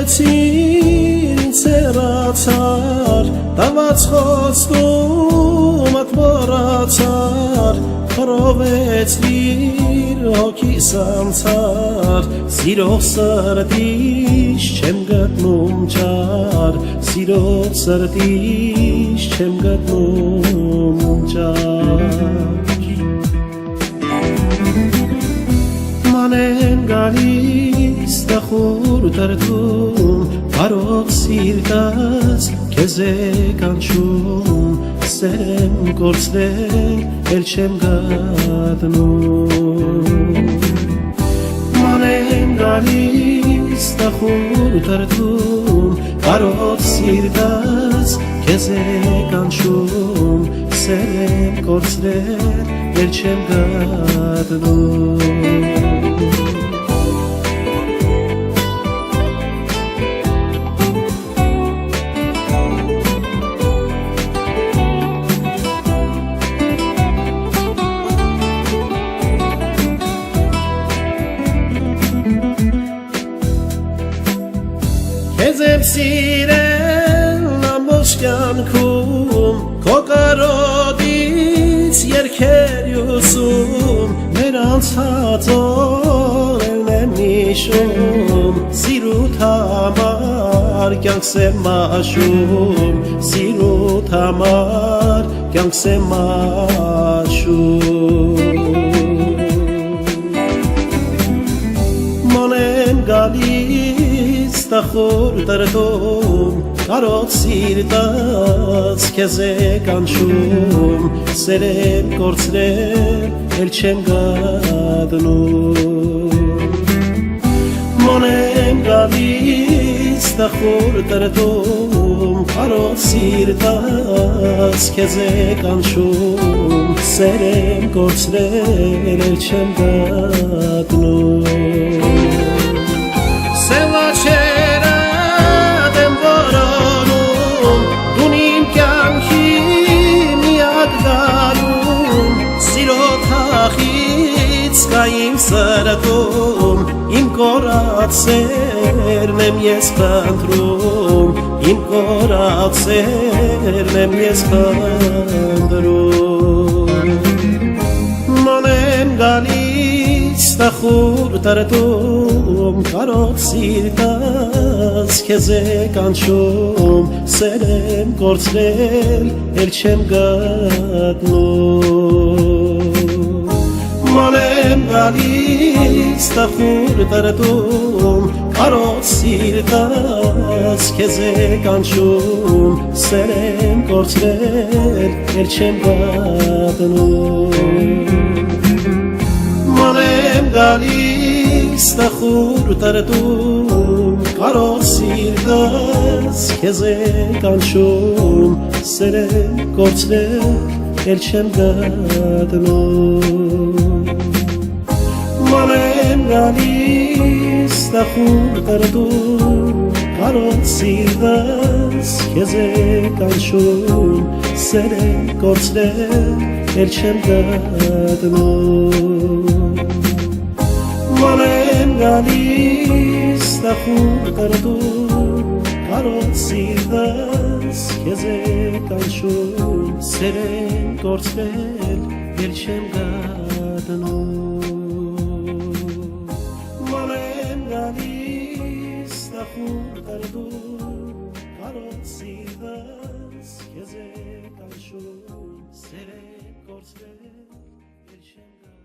Թողեցին ցերացար Տված խոստում ատմորացար Խրովեց լիր հոգիս անցար Սիրող սրտիս չեմ գտնում ճար Սիրող սրտիս չեմ գտնում ճար Մանեն գալիս տխուր տրտում Բարով սիրտս քեզ է կանչում Սերեմ կորցրել էլ չեմ գտնում Մանեն գալիս տխուր տրտում Բարով սիրտս քեզ է կանչում Սերեմ կորցրել էլ չեմ գտնում Քեզ եմ սիրել ամբողջ կյանքում Քո կարոտից երգեր ուսում Մեր անցած օրերն եմ հիշում Սիրուդ համար կյանքս եմ մաշում Սիրուդ համար կյանքս եմ մաշում Մանեն գալիս տխուր տրտում Կարոտ սիրտս քեզ է կանչում Սերեմ կորցրել էլ չեմ գտնում Մանեն գալիս տխուր տրտում Կարոտ սիրտս քեզ է կանչում Սերեմ կորցրել էլ չեմ գտնում Սևաչերդ եմ որոնում Դուն իմ կյանքի միակ դարում Սիրո թախից կա իմ սրտում Իմ կորած սերն եմ ես փնտրում Իմ կորած սերն եմ ես փնտրում Մանեն գալիս տխուր տրտում Կարոտ սիրտս քեզ է կանչում Սերեմ կորցրել էլ չեմ գտնում Մանեն գալիս տխուր տրտում Կարոտ սիրտս քեզ է կանչում Սերեմ կորցրել էլ չեմ գտնում Մանեն գալիս տխուր տրտում Կարոտ սիրտս քեզ է կանչում Սերեմ կորցրել էլ չեմ գտնում Մանեն գալիս տխուր տրտում Կարոտ սիրտս քեզ է կանչում Սերեմ կորցրել էլ չեմ գտնում Մանեն գալիս տխուր տրտում Կարոտ սիրտս քեզ է կանչում Սերեմ կորցրել էլ չեմ գտնում Մանեն գալիս տխուր տրտում Կարոտ սիրտս քեզ է կանչում Սերեմ կորցրել էլ չեմ գտնում